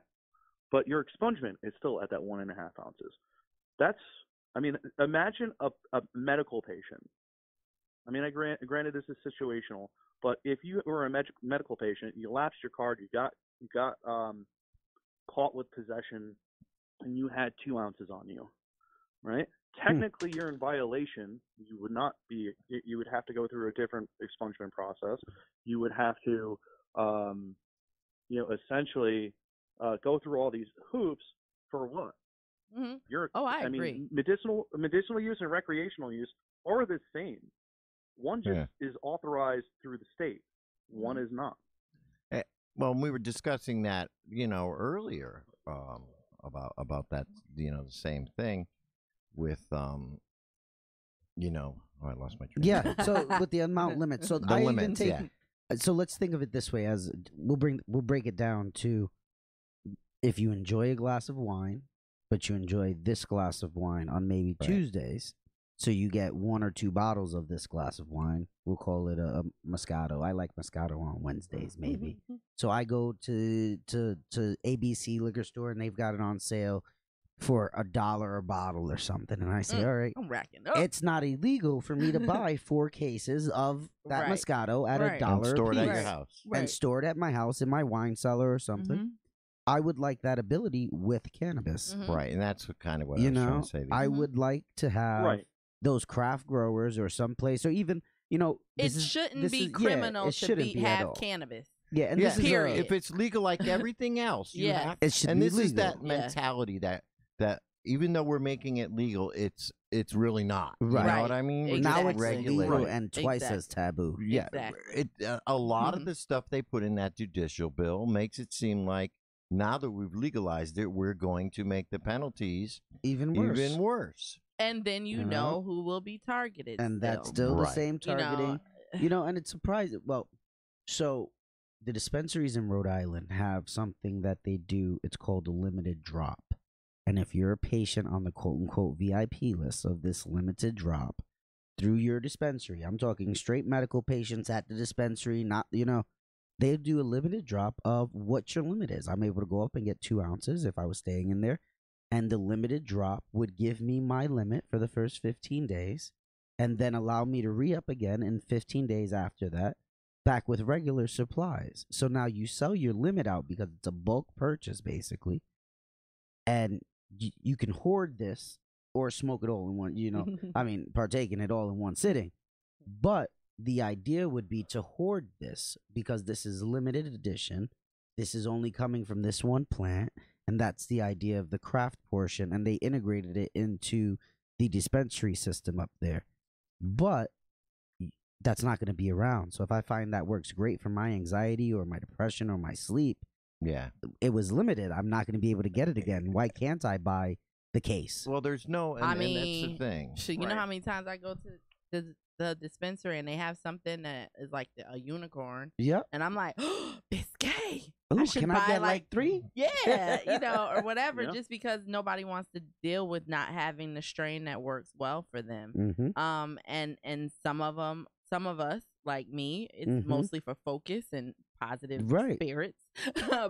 G: But your expungement is still at that 1.5 ounces. Imagine a medical patient. I mean, granted this is situational, but if you were a medical patient, you lapsed your card, you got caught with possession, and you had 2 ounces on you, right? Technically, you're in violation. You would not be. You would have to go through a different expungement process. You would have to, essentially go through all these hoops for what?
E: Hmm.
G: You're,
E: Oh, I agree.
G: mean, medicinal use and recreational use are the same. One just is authorized through the state. One is not.
C: Well, we were discussing that, earlier about that, the same thing with, oh, I lost my train.
D: Yeah. So with the amount limit, so
C: The
D: I even
C: limits,
D: take.
C: yeah.
D: So let's think of it this way: as we'll break it down to, if you enjoy a glass of wine, but you enjoy this glass of wine on maybe
C: Right.
D: Tuesdays, so you get 1 or 2 bottles of this glass of wine. We'll call it a Moscato. I like Moscato on Wednesdays, maybe. So I go to ABC liquor store and they've got it on sale for $1 a bottle or something, and I say, all right,
E: I'm racking up.
D: it's not illegal for me to buy 4 cases of that
E: Right.
D: Moscato at
E: Right.
C: And
D: $1
C: store it
D: a
C: at
D: piece
C: your house.
D: and store it at my house in my wine cellar or something.
E: Mhm.
D: I would like that ability with cannabis.
E: Mhm.
C: Right, and that's kind of what I
D: You
C: was trying
D: know,
C: to say.
D: I
E: Mhm.
D: would like to have
G: Right.
D: those craft growers or someplace, or even,
E: It shouldn't be criminal
D: it
E: to
D: shouldn't be at
E: have
D: all.
E: cannabis.
D: Yeah, and
C: Yeah,
D: this is
E: Period.
C: if it's legal like everything else, you
E: Yes.
C: have.
D: it should
C: And
D: be
C: this is
D: legal.
C: that
E: Yeah.
C: mentality that even though we're making it legal, it's really not. You
D: Right.
C: know what I mean? We're
E: Exactly.
C: just
D: Now it's
C: regulated.
D: legal and twice as taboo.
C: Yeah,
E: Exactly.
C: a lot of
E: Mhm.
C: the stuff they put in that judicial bill makes it seem like now that we've legalized it, we're going to make the penalties
D: Even worse.
C: even worse.
E: And then you
D: You
E: know
D: know?
E: who will be targeted.
D: And that's
E: still.
D: still the
C: Right.
D: same
E: You know,
D: targeting. And it's surprising. Well, so the dispensaries in Rhode Island have something that they do. It's called a limited drop. And if you're a patient on the quote unquote VIP list of this limited drop through your dispensary, I'm talking straight medical patients at the dispensary, not, they do a limited drop of what your limit is. I'm able to go up and get 2 ounces if I was staying in there. And the limited drop would give me my limit for the first 15 days and then allow me to re-up again in 15 days after that, back with regular supplies. So now you sell your limit out because it's a bulk purchase, basically. And you can hoard this or smoke it all in one, partake in it all in one sitting. But the idea would be to hoard this because this is limited edition. This is only coming from this one plant. And that's the idea of the craft portion. And they integrated it into the dispensary system up there. But that's not going to be around. So if I find that works great for my anxiety or my depression or my sleep,
C: Yeah.
D: it was limited. I'm not going to be able to get it again. Why can't I buy the case?
C: Well, there's no, and,
E: I
C: and that's the
E: mean,
C: thing.
E: So you know how many times I go to the dispensary and they have something that is like a unicorn,
D: Yep.
E: and I'm like, oh, Biscay.
D: Ooh,
E: I should
D: can
E: buy
D: I get like 3?
E: Yeah, or whatever,
G: Yeah.
E: just because nobody wants to deal with not having the strain that works well for them.
D: Mm-hmm.
E: And some of us, like me, it's
D: Mhm.
E: mostly for focus and positive
D: Right.
E: spirits.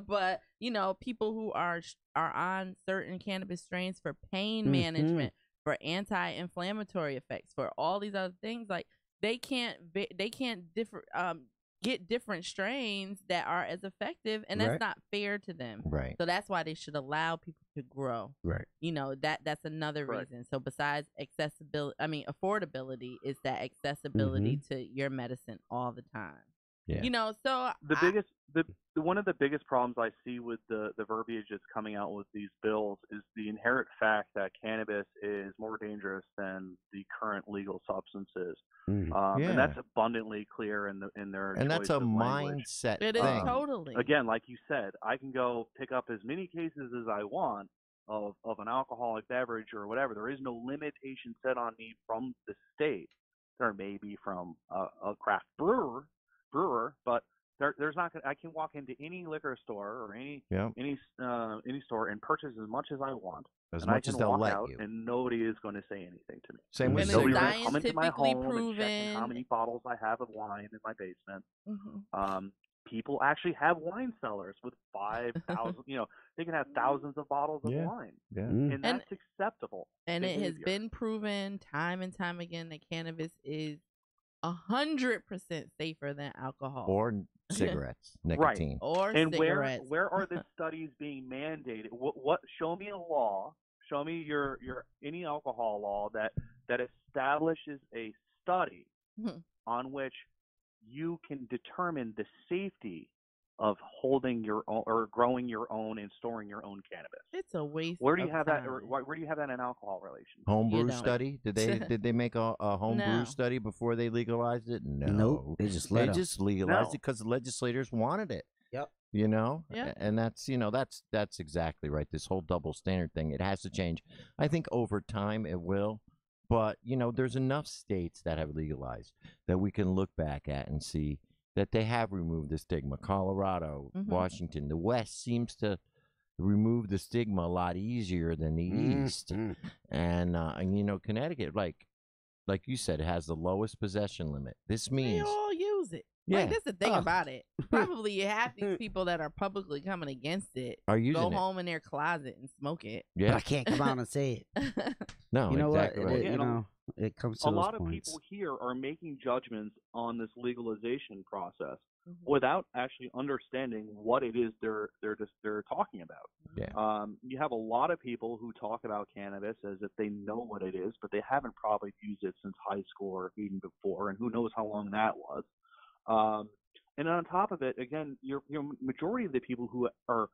E: But people who are on certain cannabis strains for pain
D: Mhm.
E: management, for anti-inflammatory effects, for all these other things, like they can't get different strains that are as effective, and that's
D: Right.
E: not fair to them.
C: Right.
E: So that's why they should allow people to grow.
D: Right.
E: That's another
G: Correct.
E: reason. So besides affordability is that accessibility to your medicine all the time.
C: Yeah.
E: So
G: One of the biggest problems I see with the verbiage that's coming out with these bills is the inherent fact that cannabis is more dangerous than the current legal substances.
D: Mm.
C: Yeah.
G: And that's abundantly clear in their
C: And that's
G: choice
C: a
G: of language.
C: mindset
E: it is
C: thing.
E: totally.
G: Again, like you said, I can go pick up as many cases as I want of an alcoholic beverage or whatever. There is no limitation set on me from the state. There may be from a craft brewer, but there's not. I can walk into any liquor store or any store and purchase as much as I want.
C: As
G: and I
C: much
G: can
C: as they'll
G: walk
C: let
G: out
C: you.
G: and nobody is going to say anything to me.
C: Same with
E: And
G: Nobody's
E: it's
G: going to come into my
E: scientifically
G: home and check how many bottles I have of wine in my basement.
E: Mhm.
G: People actually have wine cellars with 5,000. They can have thousands of bottles of
C: Yeah.
G: wine,
C: Yeah.
D: Mm.
G: and that's acceptable.
E: And it has
G: behavior.
E: been proven time and time again that cannabis is 100% safer than alcohol
C: Or cigarettes, nicotine.
E: or
G: And
E: cigarettes.
G: where are the studies being mandated? What? Show me a law. Show me your any alcohol law that establishes a study
E: Mhm.
G: on which you can determine the safety of holding your own or growing your own and storing your own cannabis.
E: It's a waste.
G: Where do you
E: of
G: have that?
E: time.
G: Or where do you have that in alcohol relations?
C: Homebrew
E: don't.
C: study? Did they make a homebrew
E: No.
C: study before they legalized it? No.
D: Nope. They just let 'em.
C: just legalized
G: No.
C: it because the legislators wanted it.
D: Yep.
C: You know?
E: Yeah.
C: And that's that's exactly right. This whole double standard thing, it has to change. I think over time it will. But, there's enough states that have legalized that we can look back at and see that they have removed the stigma. Colorado,
E: Mhm.
C: Washington, the West seems to remove the stigma a lot easier than the East. And Connecticut, like you said, it has the lowest possession limit. This
E: They
C: means
E: all use it.
C: Yeah.
E: Like, that's the thing
C: Oh.
E: about it. Probably you have these people that are publicly coming against it.
C: are using
E: Go
C: it.
E: home in their closet and smoke it.
D: But
C: Yeah.
D: I can't come out and say it.
C: No,
D: You know
C: exactly
D: what?
C: right.
D: It comes to
G: A
D: those
G: lot of
D: points.
G: people here are making judgments on this legalization process
E: Mhm.
G: without actually understanding what it is they're talking about.
C: Yeah.
G: You have a lot of people who talk about cannabis as if they know what it is, but they haven't probably used it since high school or even before, and who knows how long that was. And on top of it, again, your majority of the people who are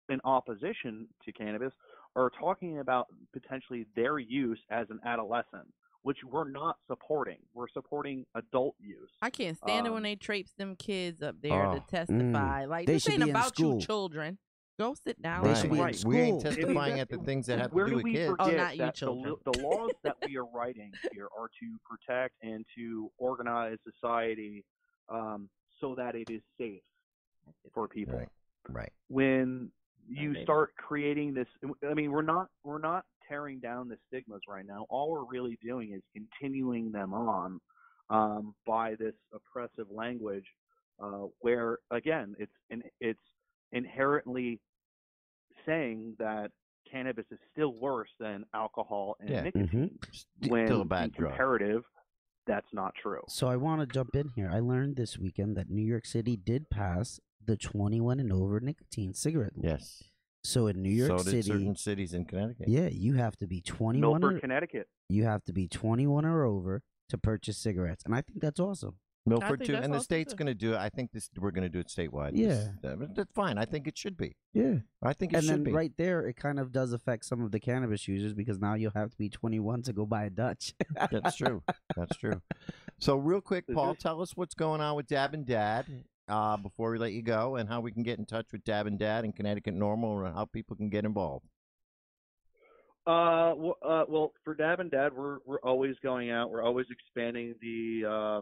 G: in opposition to cannabis are talking about potentially their use as an adolescent, which we're not supporting. We're supporting adult use.
E: I can't stand it when they traipse them kids up there
C: Oh.
E: to testify. Like,
D: They
E: this
D: should
E: ain't
D: be in
E: about you
D: school.
E: children. Go sit down.
D: They
E: and
D: should be in
E: wait.
D: school.
C: We ain't
D: If
C: testifying at the things that have to
G: Where
C: do
G: do
C: with
G: we
C: kids.
G: forget
E: not you
G: that
E: children.
G: the laws that we are writing here are to protect and to organize society so that it is safe for people.
C: Right.
G: When you
E: Okay.
G: start creating this, I mean, we're not tearing down the stigmas right now. All we're really doing is continuing them on by this oppressive language, where again, it's inherently saying that cannabis is still worse than alcohol and
C: Yeah.
G: nicotine. When
C: Still a bad
G: in
C: drug.
G: comparative, that's not true.
D: So I want to jump in here. I learned this weekend that New York City did pass the 21 and over nicotine cigarette law.
C: Yes.
D: So in New York
C: so did
D: City,
C: certain cities in Connecticut.
D: yeah, you have to be 21
G: Milford,
D: or,
G: Connecticut.
D: you have to be 21 or over to purchase cigarettes, and I think that's awesome.
C: Milford
E: think
C: too,
E: that's
C: and the
E: awesome,
C: state's
E: too.
C: going to do it. I think we're going to do it statewide.
D: Yeah.
C: That's fine. I think it should be.
D: Yeah.
C: I think it
D: And
C: should
D: then
C: be.
D: right there, it kind of does affect some of the cannabis users because now you'll have to be 21 to go buy a Dutch.
C: That's true. That's true. So real quick,
G: Is
C: Paul,
G: this-
C: tell us what's going on with Dab and Dad before we let you go, and how we can get in touch with Dab and Dad and Connecticut Normal, and how people can get involved.
G: Well, for Dab and Dad, we're always going out. We're always expanding the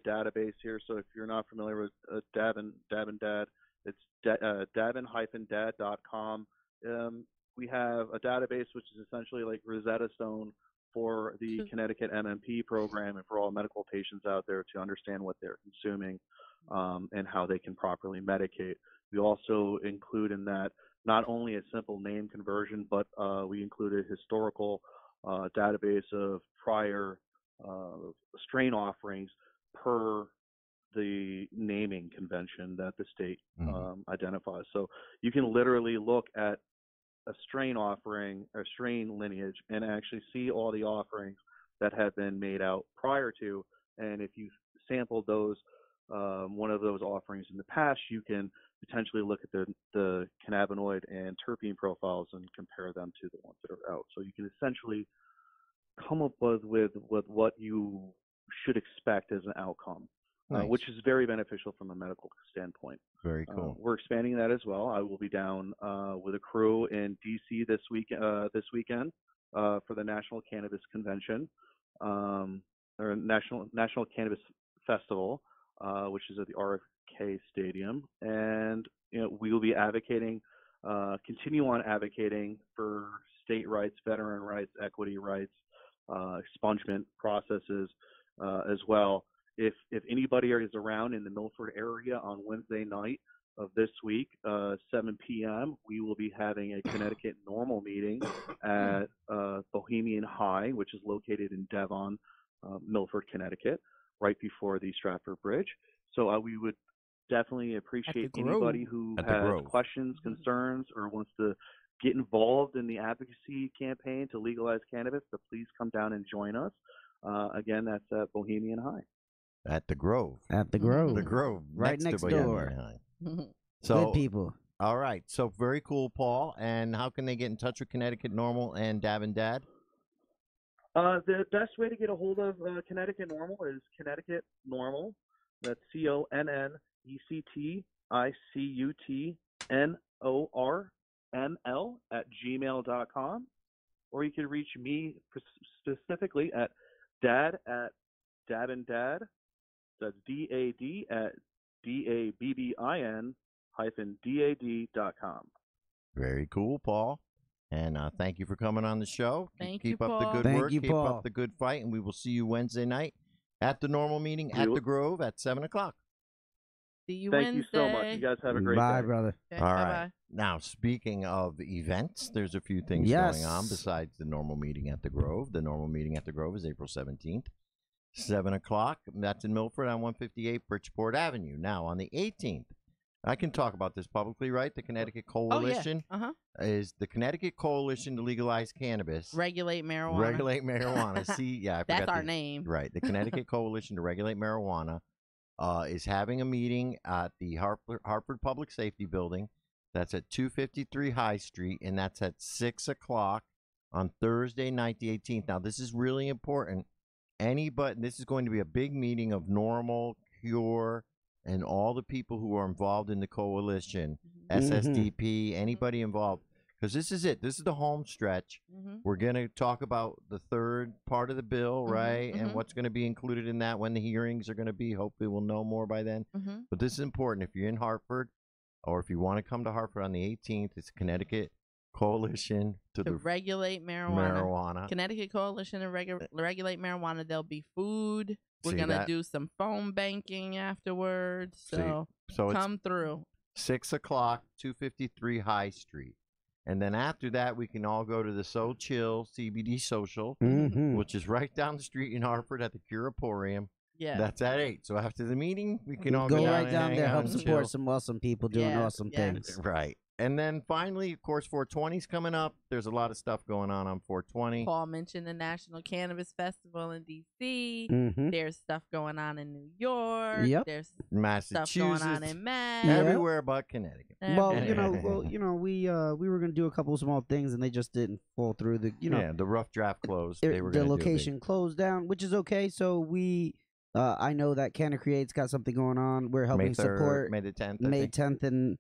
G: database here. So if you're not familiar with Dab and Dad, it's dabin-dad.com. We have a database which is essentially like Rosetta Stone for the Connecticut MMP program and for all medical patients out there to understand what they're consuming and how they can properly medicate. We also include in that not only a simple name conversion, but we include a historical database of prior strain offerings per the naming convention that the state identifies. So you can literally look at a strain offering, a strain lineage, and actually see all the offerings that have been made out prior to. And if you sampled those, one of those offerings in the past, you can potentially look at the cannabinoid and terpene profiles and compare them to the ones that are out. So you can essentially come up with what you should expect as an outcome,
C: Nice.
G: which is very beneficial from a medical standpoint.
C: Very cool.
G: We're expanding that as well. I will be down with a crew in DC this weekend for the National Cannabis Convention, or National Cannabis Festival, which is at the RFK Stadium, and we will be continue on advocating for state rights, veteran rights, equity rights, expungement processes as well. If anybody is around in the Milford area on Wednesday night of this week, 7 p.m., we will be having a Connecticut Normal meeting at Bohemian High, which is located in Devon, Milford, Connecticut, right before the Stratford Bridge. So we would definitely appreciate anybody who has questions, concerns, or wants to get involved in the advocacy campaign to legalize cannabis, to please come down and join us. Again, that's at Bohemian High.
C: At the Grove.
D: At the Grove.
C: The Grove.
D: Right next
C: to Bohemian
D: door.
C: High. So,
D: Good people.
C: all right. So very cool, Paul. And how can they get in touch with Connecticut Normal and Dab and Dad?
G: The best way to get a hold of Connecticut Normal is Connecticut Normal. That's CONNECTNORML @gmail.com. Or you can reach me specifically at dad@dabanddad. That's DAD DABBIN-DAD.com.
C: Very cool, Paul. And thank you for coming on the show.
E: Thank
C: Keep
E: you,
C: up the
E: Paul.
C: good
D: Thank
C: work.
D: you,
C: Keep
D: Paul.
C: up the good fight. And we will see you Wednesday night at the normal meeting at the Grove at 7 o'clock.
E: See you
G: Thank
E: Wednesday.
G: you so much. You guys have a great
D: Bye,
G: day.
D: brother.
E: Okay,
C: All
E: bye-bye.
C: right. Now, speaking of events, there's a few things
D: Yes.
C: going on besides the normal meeting at the Grove. The normal meeting at the Grove is April 17th, 7 o'clock. That's in Milford on 158 Bridgeport Avenue. Now, on the 18th, I can talk about this publicly, right? The Connecticut Coalition is the Connecticut Coalition to Legalize Cannabis.
E: Regulate marijuana.
C: Regulate marijuana. See, yeah, I
E: That's
C: forgot
E: our
C: the-
E: name.
C: Right. The Connecticut Coalition to Regulate Marijuana is having a meeting at the Hartford Public Safety Building. That's at 253 High Street, and that's at 6 o'clock on Thursday night, the 18th. Now, this is really important. This is going to be a big meeting of Normal, Cure, and all the people who are involved in the coalition, SSDP, anybody involved. Because this is it. This is the home stretch. We're going to talk about the third part of the bill, right? And what's going to be included in that, when the hearings are going to be. Hopefully we'll know more by then. But this is important. If you're in Hartford, or if you want to come to Hartford on the 18th, it's Connecticut Coalition to
E: regulate marijuana. Connecticut Coalition to regulate marijuana. There'll be food. We're going to do some phone banking afterwards. So come through.
C: 6 o'clock, 253 High Street. And then after that, we can all go to the So Chill CBD Social, which is right down the street in Hartford at the Curaporium.
E: Yeah.
C: That's at 8. So after the meeting, we can all
D: go
C: go
D: right down
C: and
D: there,
C: hang out
D: help
C: and
D: support
C: chill.
D: some awesome people doing awesome things.
C: Right. And then finally, of course, 420's coming up. There's a lot of stuff going on 420.
E: Paul mentioned the National Cannabis Festival in D.C. There's stuff going on in New York.
D: Yep.
E: There's
C: Massachusetts.
E: stuff going on in Mass.
C: Everywhere but Connecticut.
D: Well, we were gonna do a couple small things and they just didn't fall through.
C: The rough draft closed. They were
D: the
C: gonna
D: location closed down, which is okay. So we. I know that Canna Create's got something going on. We're helping support
C: May the 10th.
D: May 10th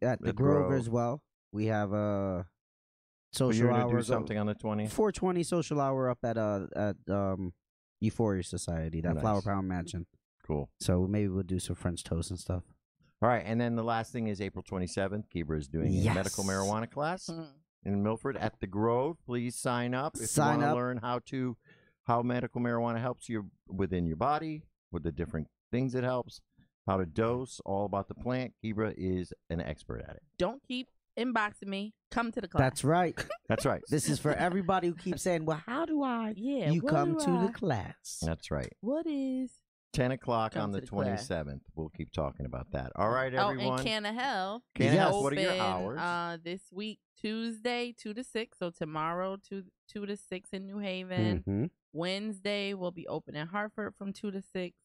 D: at the Grove as well. We have a social hour.
C: Do something on the 20th.
D: 420 social hour up at Euphoria Society, that Flower Pound Mansion.
C: Cool.
D: So maybe we'll do some French toast and stuff.
C: All right, and then the last thing is April 27th. Kebra is doing a medical marijuana class in Milford at the Grove. Please sign up if you want to learn how medical marijuana helps you within your body, with the different things it helps, how to dose, all about the plant. Kebra is an expert at it.
E: Don't keep inboxing me. Come to the class.
D: That's right.
C: That's right.
D: This is for everybody who keeps saying, well, how do I?
E: Yeah.
D: You come to the class.
C: That's right.
E: What is?
C: 10 o'clock on the 27th. We'll keep talking about that. All right, everyone.
E: Oh, and Canna Health.
C: Canna Health, what are your hours?
E: This week, Tuesday, 2 to 6. So tomorrow, 2 to 6 in New Haven. Wednesday, we'll be open in Hartford from 2 to 6.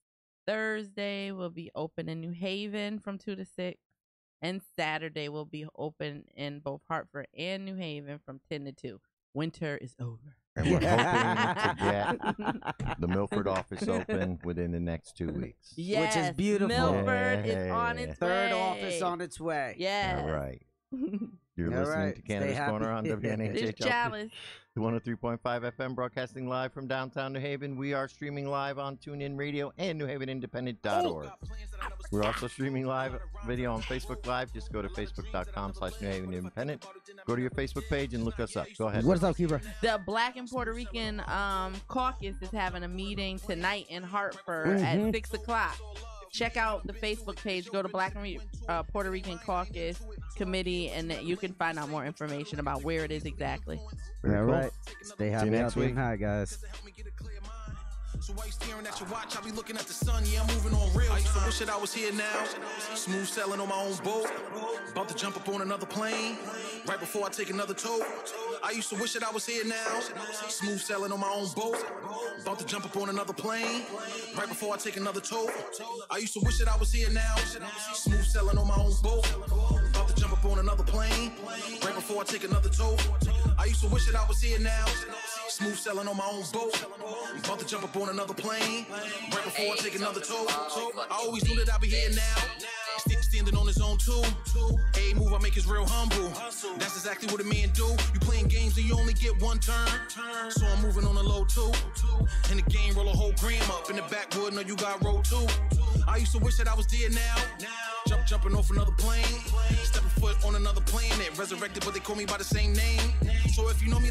E: Thursday, we'll be open in New Haven from 2 to 6. And Saturday, we'll be open in both Hartford and New Haven from 10 to 2. Winter is over.
C: And we're hoping to get the Milford office open within the next 2 weeks.
E: Yes,
D: which is beautiful.
E: Milford is on its way.
D: Third office on its way.
E: Yes.
C: All right. You're listening to Cannabis Corner on WNHHL.
E: Chalice.
C: 103.5 FM, broadcasting live from downtown New Haven. We are streaming live on TuneIn Radio and NewHavenIndependent.org. We're also streaming live video on Facebook Live. Just go to facebook.com/New Haven Independent. Go to your Facebook page and look us up. Go ahead.
D: What's up, Kebra?
E: The Black and Puerto Rican Caucus is having a meeting tonight in Hartford at 6 o'clock. Check out the Facebook page. Go to Black and Puerto Rican Caucus Committee, and you can find out more information about where it is exactly.
D: All right. Stay happy,
C: next week.
D: Hi, guys.
H: So while you staring at your watch, I'll be looking at the sun. Yeah, I'm moving on real. I used to wish that I was here now. Smooth sailing on my own boat. About to jump up on another plane. right before I take another toll. I used to wish that I was here now, smooth sailing on my own boat, about to jump up on another plane, right before I take another toll. I used to wish that I was here now, smooth sailing on my own boat, about to jump up on another plane, right before I take another toll. I used to wish that I was here now, smooth sailing on my own boat, about to jump up on another plane, right before I take another toll. I always knew that I'd be here now, standing on his own too. Every move I make is real humble. That's exactly what a man do. You playing games and you only get one turn, so I'm moving on a low too. In the game, roll a whole gram up. In the backwood, no, you got roll too. I used to wish that I was there now, jumping off another plane, stepping foot on another planet. Resurrected, but they call me by the same name. So if you know me